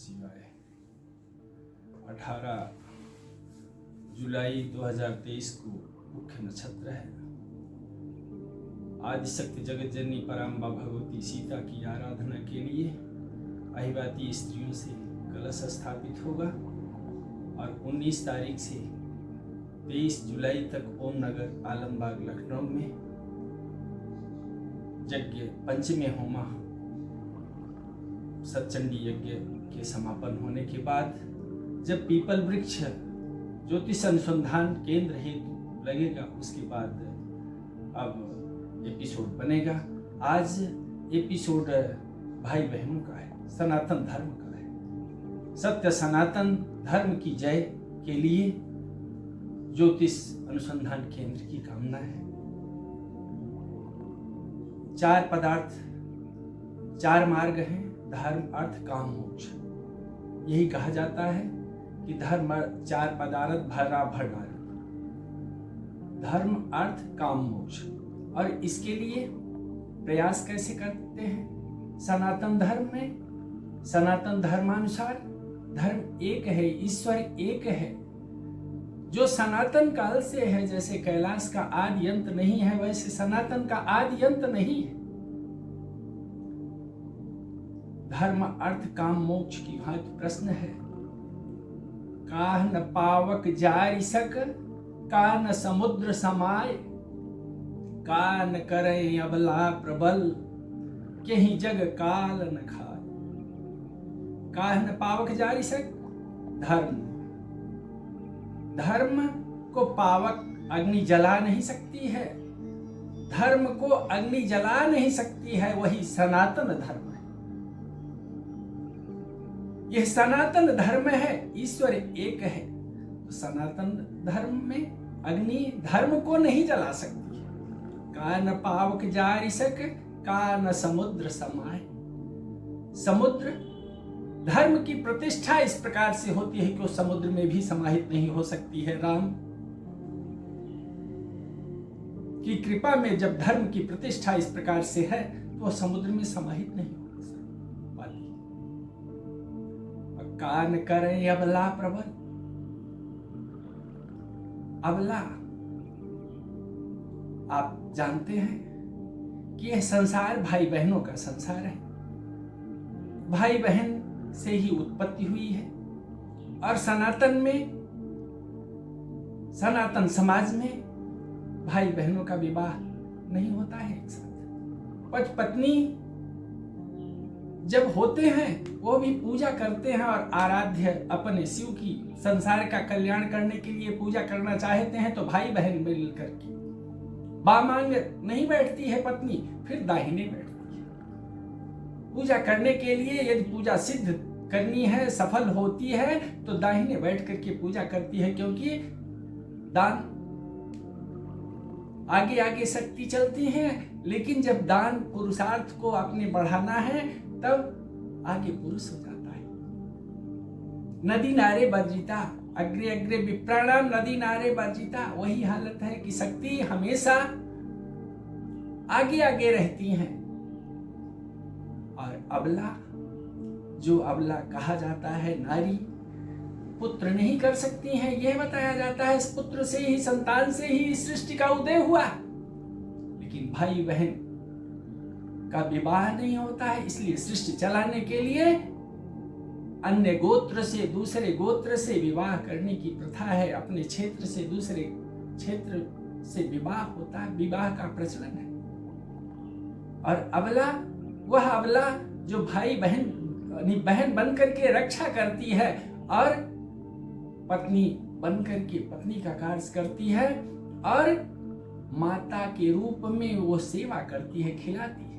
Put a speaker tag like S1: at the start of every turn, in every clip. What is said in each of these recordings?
S1: शिवाय। 18 जुलाई 2023 को मुख्य नक्षत्र है। आदिशक्ति जगत जननी पराम्बा भगवती सीता की आराधना के लिए अहिवाती स्त्रियों से कलश स्थापित होगा और 19 तारीख से 23 जुलाई तक ओम नगर आलमबाग लखनऊ में यज्ञ पंचमे होमा सतचंडी यज्ञ के समापन होने के बाद जब पीपल वृक्ष ज्योतिष अनुसंधान केंद्र हेतु लगेगा, उसके बाद अब एपिसोड बनेगा। आज एपिसोड भाई बहनों का है, सनातन धर्म का है। सत्य सनातन धर्म की जय के लिए ज्योतिष अनुसंधान केंद्र की कामना है। 4 पदार्थ 4 मार्ग हैं, धर्म अर्थ काम मोक्ष। यही कहा जाता है कि धर्म 4 पदार्थ भरा भंडार, धर्म अर्थ काम मोक्ष। और इसके लिए प्रयास कैसे करते हैं? सनातन धर्म में, सनातन धर्मानुसार धर्म एक है, ईश्वर एक है, जो सनातन काल से है। जैसे कैलाश का आदि अंत नहीं है, वैसे सनातन का आदि अंत नहीं है। धर्म अर्थ काम मोक्ष की भांति प्रश्न है। काह न पावक जारि सक, का न समुद्र समाय, का न करें अबला प्रबल, केहि जग काल न खाए। काह न पावक जारि सक, धर्म। धर्म को पावक अग्नि जला नहीं सकती है, धर्म को अग्नि जला नहीं सकती है, वही सनातन धर्म है। यह सनातन धर्म है, ईश्वर एक है। तो सनातन धर्म में अग्नि धर्म को नहीं जला सकती है। का न पावक जारि सक, का न समुद्र समाय। समुद्र धर्म की प्रतिष्ठा इस प्रकार से होती है कि वो समुद्र में भी समाहित नहीं हो सकती है। राम की कृपा में जब धर्म की प्रतिष्ठा इस प्रकार से है तो वह समुद्र में समाहित नहीं हो पाती। कान करें अबला प्रबल। अबला, आप जानते हैं कि यह संसार भाई बहनों का संसार है। भाई बहन से ही उत्पत्ति हुई है और सनातन में, सनातन समाज में भाई बहनों का विवाह नहीं होता है एक साथ। पति पत्नी जब होते हैं वो भी पूजा करते हैं और आराध्य अपने शिव की संसार का कल्याण करने के लिए पूजा करना चाहते हैं तो भाई बहन मिल करके बामांग नहीं बैठती है पत्नी, फिर दाहिने बैठती है पूजा करने के लिए। यदि पूजा सिद्ध करनी है, सफल होती है तो दाहिने बैठ करके पूजा करती है, क्योंकि दान आगे आगे शक्ति चलती है, लेकिन जब दान पुरुषार्थ को अपने बढ़ाना है तब आगे पुरुष हो जाता है। नदी नारे वर्जिता, अग्रे अग्रे विप्राणाम नदी नारे वर्जिता। वही हालत है कि शक्ति हमेशा आगे आगे रहती हैं। और अबला, जो अबला कहा जाता है, नारी पुत्र नहीं कर सकती हैं, यह बताया जाता है। इस पुत्र से ही, संतान से ही सृष्टि का उदय हुआ। लेकिन भाई बहन का विवाह नहीं होता है, इसलिए सृष्टि चलाने के लिए अन्य गोत्र से दूसरे गोत्र से विवाह करने की प्रथा है। अपने क्षेत्र से दूसरे क्षेत्र से विवाह होता है, विवाह का प्रचलन है। और अबला, वह अबला जो भाई बहन बन करके रक्षा करती है और पत्नी बन करके पत्नी का कार्य करती है और माता के रूप में वो सेवा करती है, खिलाती है।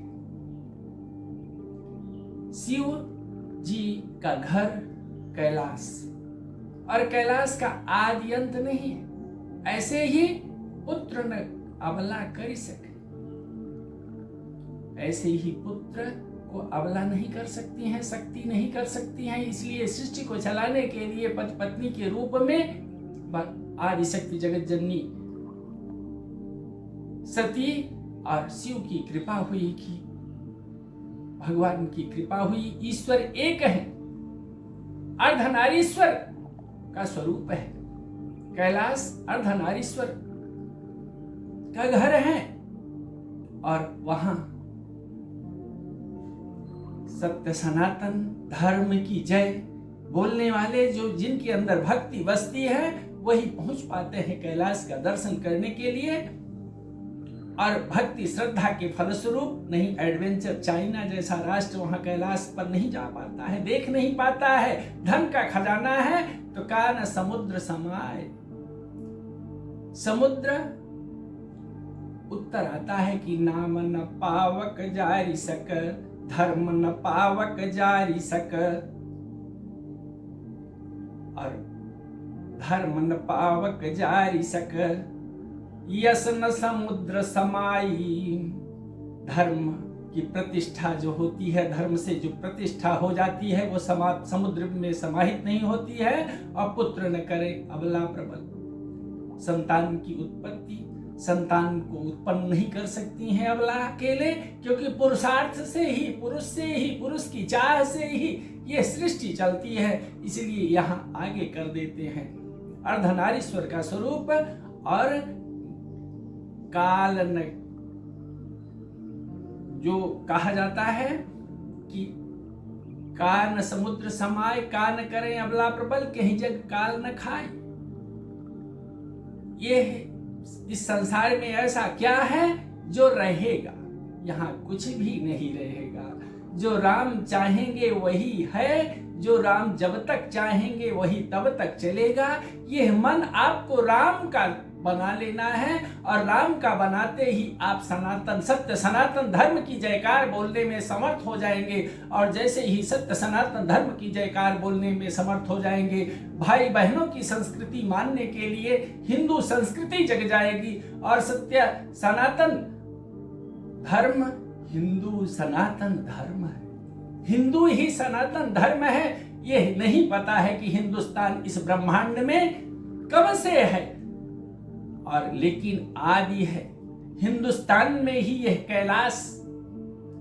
S1: शिव जी का घर कैलाश, और कैलाश का आदि अंत नहीं है। ऐसे ही पुत्र न अबला कर सके, ऐसे ही पुत्र को अबला नहीं कर सकती हैं, शक्ति नहीं कर सकती हैं। इसलिए सृष्टि को चलाने के लिए पति पत्नी के रूप में आदिशक्ति जगत जननी सती और शिव की कृपा हुई कि भगवान की कृपा हुई। ईश्वर एक है, अर्धनारीश्वर का स्वरूप है। कैलाश अर्धनारीश्वर का घर है और वहां सत्य सनातन धर्म की जय बोलने वाले जो जिनके अंदर भक्ति बसती है वही पहुंच पाते हैं कैलाश का दर्शन करने के लिए। और भक्ति श्रद्धा के फलस्वरूप नहीं एडवेंचर चाइना जैसा राष्ट्र वहां कैलाश पर नहीं जा पाता है, देख नहीं पाता है। धन का खजाना है तो कान समुद्र समाए। समुद्र उत्तर आता है कि नाम न पावक जारी सक, धर्म न पावक जारी सक, और धर्म न पावक जारी सक, यस न समुद्र समाई। धर्म की प्रतिष्ठा जो होती है, धर्म से जो प्रतिष्ठा हो जाती है वो समुद्र में समाहित नहीं होती है। और पुत्र न करे अबला प्रबल, संतान की उत्पत्ति संतान को उत्पन्न नहीं कर सकती हैं अबला अकेले, क्योंकि पुरुषार्थ से ही पुरुष की चाह से ही ये सृष्टि चलती है। इसलिए यहाँ आगे कर देते हैं अर्धनारीश्वर का स्वरूप। और काल न, जो कहा जाता है कि कान समुद्र समाए, कान करें अबला प्रबल, कहीं जग काल न खाए। ये इस संसार में ऐसा क्या है जो रहेगा? यहाँ कुछ भी नहीं रहेगा। जो राम चाहेंगे वही है, जो राम जब तक चाहेंगे वही तब तक चलेगा। ये मन आपको राम का बना लेना है और राम का बनाते ही आप सनातन सत्य सनातन धर्म की जयकार बोलने में समर्थ हो जाएंगे। और जैसे ही सत्य सनातन धर्म की जयकार बोलने में समर्थ हो जाएंगे, भाई बहनों की संस्कृति मानने के लिए हिंदू संस्कृति जग जाएगी। और सत्य सनातन धर्म हिंदू सनातन धर्म है, हिंदू ही सनातन धर्म है। यह नहीं पता है कि हिंदुस्तान इस ब्रह्मांड में कब से है, और लेकिन आदि है। हिंदुस्तान में ही यह कैलाश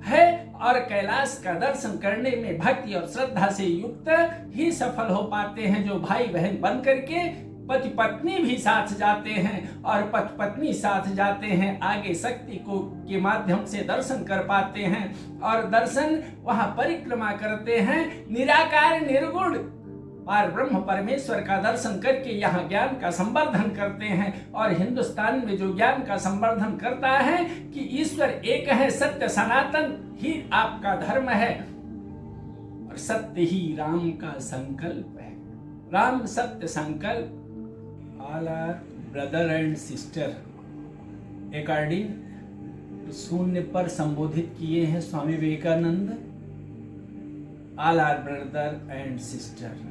S1: है और कैलाश का दर्शन करने में भक्ति और श्रद्धा से युक्त ही सफल हो पाते हैं। जो भाई बहन बन करके पति पत्नी भी साथ जाते हैं और पति पत्नी साथ जाते हैं, आगे शक्ति को के माध्यम से दर्शन कर पाते हैं। और दर्शन वहां परिक्रमा करते हैं, निराकार निर्गुण और ब्रह्म परमेश्वर का दर्शन करके यहाँ ज्ञान का संवर्धन करते हैं। और हिंदुस्तान में जो ज्ञान का संवर्धन करता है कि ईश्वर एक है, सत्य सनातन ही आपका धर्म है और सत्य ही राम का संकल्प है। राम सत्य संकल्प। All are brother and sister according शून्य पर संबोधित किए हैं Swami Vivekananda. All are brother and sister.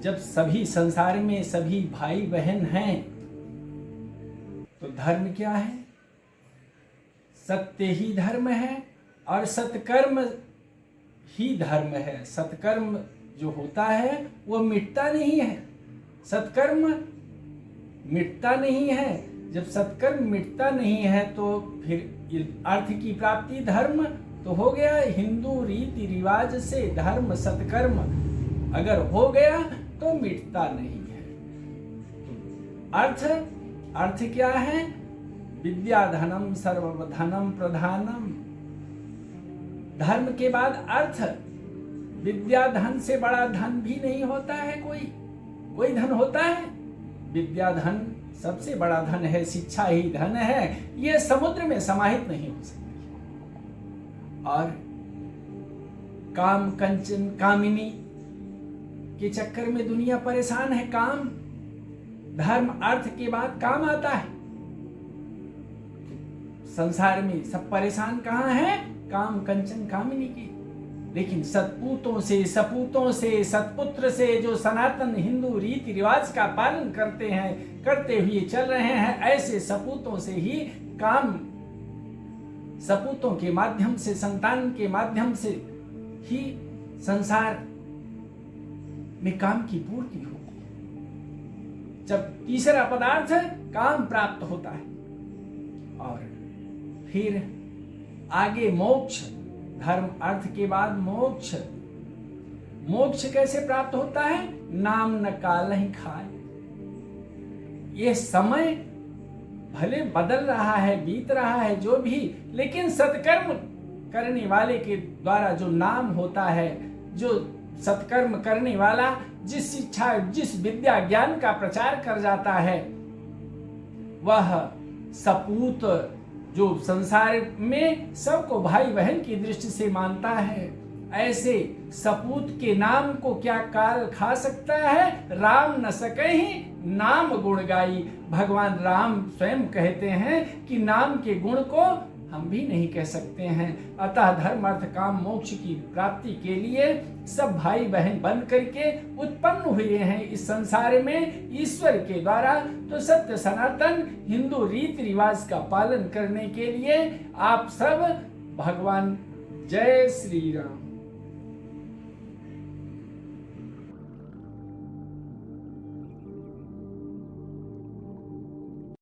S1: जब सभी संसार में सभी भाई बहन हैं तो धर्म क्या है? सत्य ही धर्म है और सत्कर्म ही धर्म है। सत्कर्म जो होता है वो मिटता नहीं है, सत्कर्म मिटता नहीं है। जब सत्कर्म मिटता नहीं है तो फिर अर्थ की प्राप्ति धर्म तो हो गया। हिंदू रीति रिवाज से धर्म सत्कर्म अगर हो गया तो मिटता नहीं है। अर्थ क्या है? विद्या धनम सर्वधनम प्रधानम। धर्म के बाद अर्थ। विद्या धन से बड़ा धन भी नहीं होता है। कोई धन होता है? विद्या धन सबसे बड़ा धन है, शिक्षा ही धन है। ये समुद्र में समाहित नहीं हो सकती। और काम कंचन कामिनी के चक्कर में दुनिया परेशान है। काम धर्म अर्थ के बाद काम आता है। संसार में सब परेशान कहाँ है? काम कंचन कामिनी की। लेकिन सतपूतों से सपूतों से सतपुत्र से जो सनातन हिंदू रीति रिवाज का पालन करते हैं, करते हुए चल रहे हैं, ऐसे सपूतों से ही काम, सपूतों के माध्यम से, संतान के माध्यम से ही संसार में काम की पूर्ति होती है। जब तीसरा पदार्थ काम प्राप्त होता है और फिर आगे मोक्ष। धर्म अर्थ के बाद मोक्ष। मोक्ष कैसे प्राप्त होता है? नाम न कालहि खाए। ये समय भले बदल रहा है, बीत रहा है जो भी, लेकिन सत्कर्म करने वाले के द्वारा जो नाम होता है, जो सत्कर्म करने वाला जिस शिक्षा, जिस विद्या ज्ञान का प्रचार कर जाता है, वह सपूत जो संसार में सबको भाई बहन की दृष्टि से मानता है, ऐसे सपूत के नाम को क्या काल खा सकता है? राम न सकहि नाम गुण गाई। भगवान राम स्वयं कहते हैं कि नाम के गुण को हम भी नहीं कह सकते हैं। अतः धर्म अर्थ काम मोक्ष की प्राप्ति के लिए सब भाई बहन बन करके उत्पन्न हुए हैं इस संसार में ईश्वर के द्वारा। तो सत्य सनातन हिंदू रीति रिवाज का पालन करने के लिए आप सब भगवान जय श्री राम।